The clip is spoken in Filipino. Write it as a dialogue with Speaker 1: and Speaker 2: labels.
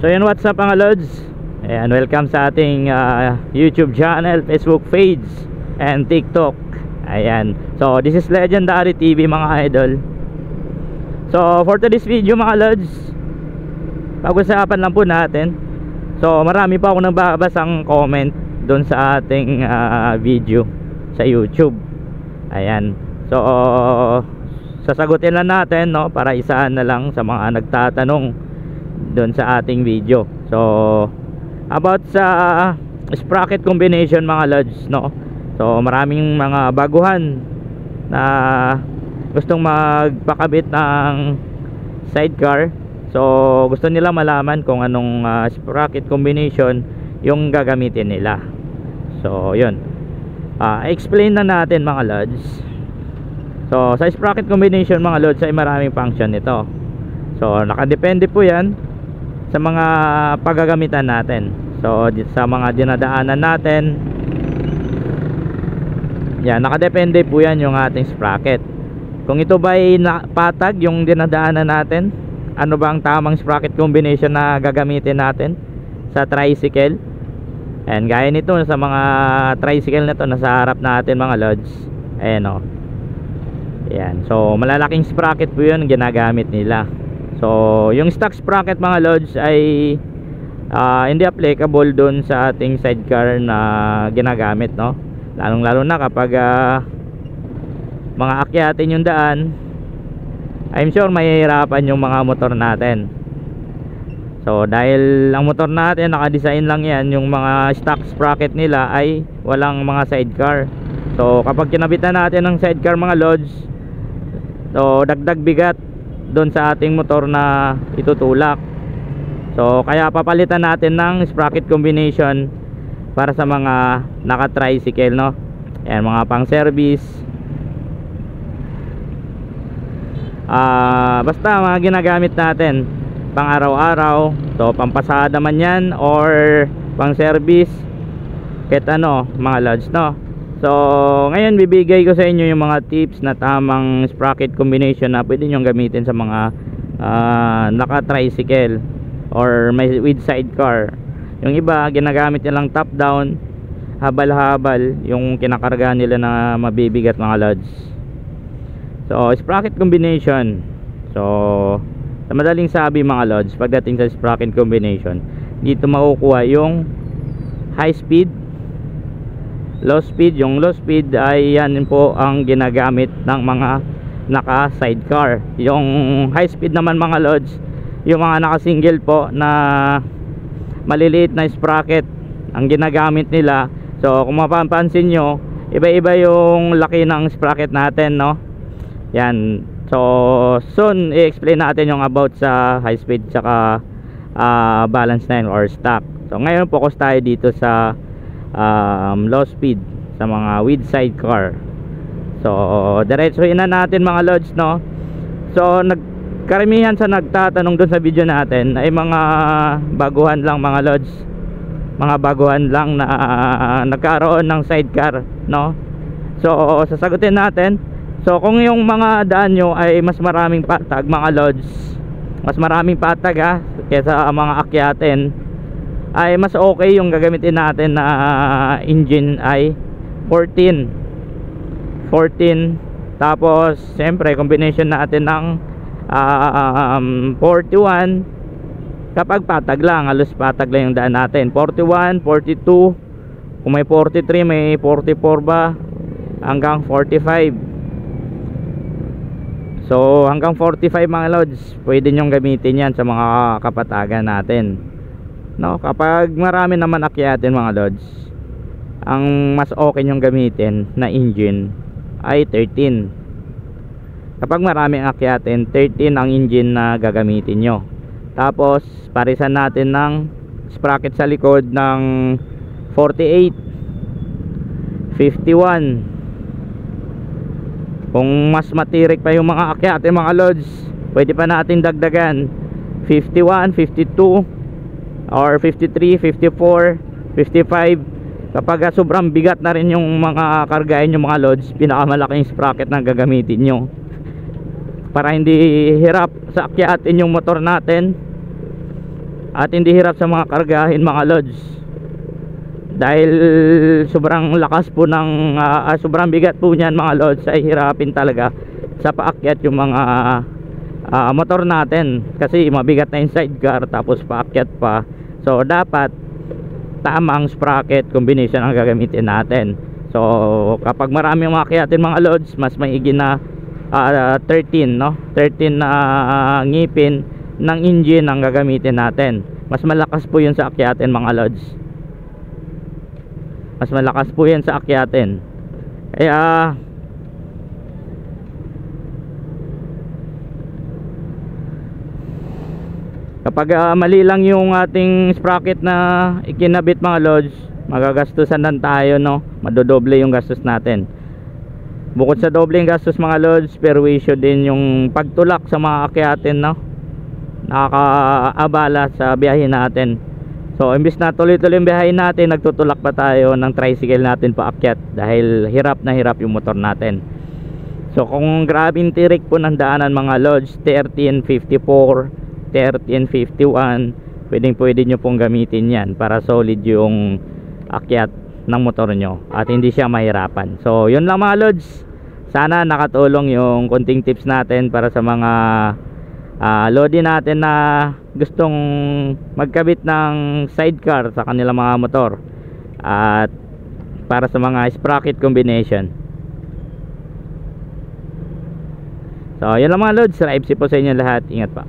Speaker 1: So yun, what's up mga lods, and welcome sa ating YouTube channel, Facebook page, and TikTok. Ayan, so this is Legendary TV mga idol. So for today's video mga lods, pag-usapan lang po natin. So marami pa ako nagbabasang comment doon sa ating video sa YouTube. Ayan, so sasagutin lang natin, no, para isaan na lang sa mga nagtatanong doon sa ating video. So about sa sprocket combination mga lods, no, so maraming mga baguhan na gustong magpakabit ng sidecar. So gusto nila malaman kung anong sprocket combination yung gagamitin nila. So yun, explain na natin mga lods. So sa sprocket combination mga lods ay maraming function nito. So nakadepende po yan sa mga paggagamitan natin. So sa mga dinadaanan natin, yan, nakadepende po yan yung ating sprocket. Kung ito ba ay patag yung dinadaanan natin, ano ba ang tamang sprocket combination na gagamitin natin sa tricycle. And gaya nito sa mga tricycle na to nasa harap natin mga lods, ayan o. Yan, so malalaking sprocket po yun ginagamit nila. So yung stock sprocket mga lods ay hindi applicable doon sa ating sidecar na ginagamit, no? Lalong lalo na kapag mga akyatin yung daan, I'm sure mahihirapan yung mga motor natin. So dahil ang motor natin nakadesign lang yan, yung mga stock sprocket nila ay walang mga sidecar. So kapag kinabitan natin ng sidecar mga lods, so dagdag bigat doon sa ating motor na itutulak. So kaya papalitan natin ng sprocket combination para sa mga naka-tricycle, no? Ayan, mga pang service, basta mga ginagamit natin pang araw-araw. So pampasada man yan or pang service, kahit ano mga lods, no? So ngayon bibigay ko sa inyo yung mga tips na tamang sprocket combination na pwede nyo gamitin sa mga naka-tricycle or may with sidecar. Yung iba ginagamit nilang top down, habal-habal yung kinakarga nila na mabibigat mga lods. So sprocket combination, so sa madaling sabi mga lods, pagdating sa sprocket combination, dito makukuha yung high speed, low speed. Yung low speed ay yan po ang ginagamit ng mga naka sidecar. Yung high speed naman mga lods, yung mga naka single po na maliliit na sprocket ang ginagamit nila. So kung mapapansin nyo, iba-iba yung laki ng sprocket natin, no? Yan, so soon i-explain natin yung about sa high speed tsaka balance line or stock. So ngayon focus tayo dito sa low speed, sa mga with sidecar. So diretsuhin na natin mga lods, no? So karamihan sa nagtatanong dun sa video natin ay mga baguhan lang mga lods, mga baguhan lang na nagkaroon ng sidecar, no? So sasagutin natin. So kung yung mga daan nyo ay mas maraming patag mga lods, mas maraming patag kaysa mga akyatin, ay mas okay yung gagamitin natin na engine ay 14. Tapos siyempre combination natin ng 41 kapag patag lang, halos patag lang yung daan natin. 41, 42, kung may 43, may 44 ba, hanggang 45. So hanggang 45 mga lods, pwede nyong gamitin yan sa mga kapatagan natin, no? Kapag marami naman akyatin mga lods, ang mas okay nyong gamitin na engine ay 13. Kapag maraming akyatin, 13 ang engine na gagamitin nyo. Tapos parisan natin ng sprocket sa likod ng 48, 51. Kung mas matirik pa yung mga akyatin mga lods, pwede pa natin dagdagan 51, 52 or 53, 54, 55. Kapag sobrang bigat na rin yung mga kargahin yung mga loads, pinakamalaking sprocket na gagamitin nyo para hindi hirap sa akyatin yung motor natin. at hindi hirap sa mga kargahin mga lods, dahil sobrang lakas po ng sobrang bigat po niyan mga lods, ay hirapin talaga sa paakyat yung mga motor natin, kasi mabigat na yung sidecar tapos paakyat pa. So dapat tamang sprocket combination ang gagamitin natin. So kapag marami umakyatin mga lods, mas maigi na 13 no, 13 na ngipin ng engine ang gagamitin natin. Mas malakas po yun sa akyatin mga lods, mas malakas po yan sa akyatin. Kaya kapag mali lang yung ating sprocket na ikinabit mga lods, magagastusan lang tayo no, madodoble yung gastos natin. Bukod sa doble yung gastos mga lods, perwisyo din yung pagtulak sa mga akyatin no, nakakaabala sa biyahe natin. So imbis na tuloy-tuloy yung biyahe natin, nagtutulak pa tayo ng tricycle natin paakyat dahil hirap na hirap yung motor natin. So kung grabing tirik po ng daanan mga lods, 1354, 1351, pwede nyo pong gamitin yan para solid yung akyat ng motor nyo at hindi siya mahirapan. So yun lang mga lods, sana nakatulong yung konting tips natin para sa mga lodi natin na gustong magkabit ng sidecar sa kanilang mga motor, at para sa mga sprocket combination. So yun lang mga lods, RiveC po sa inyo lahat, ingat pa.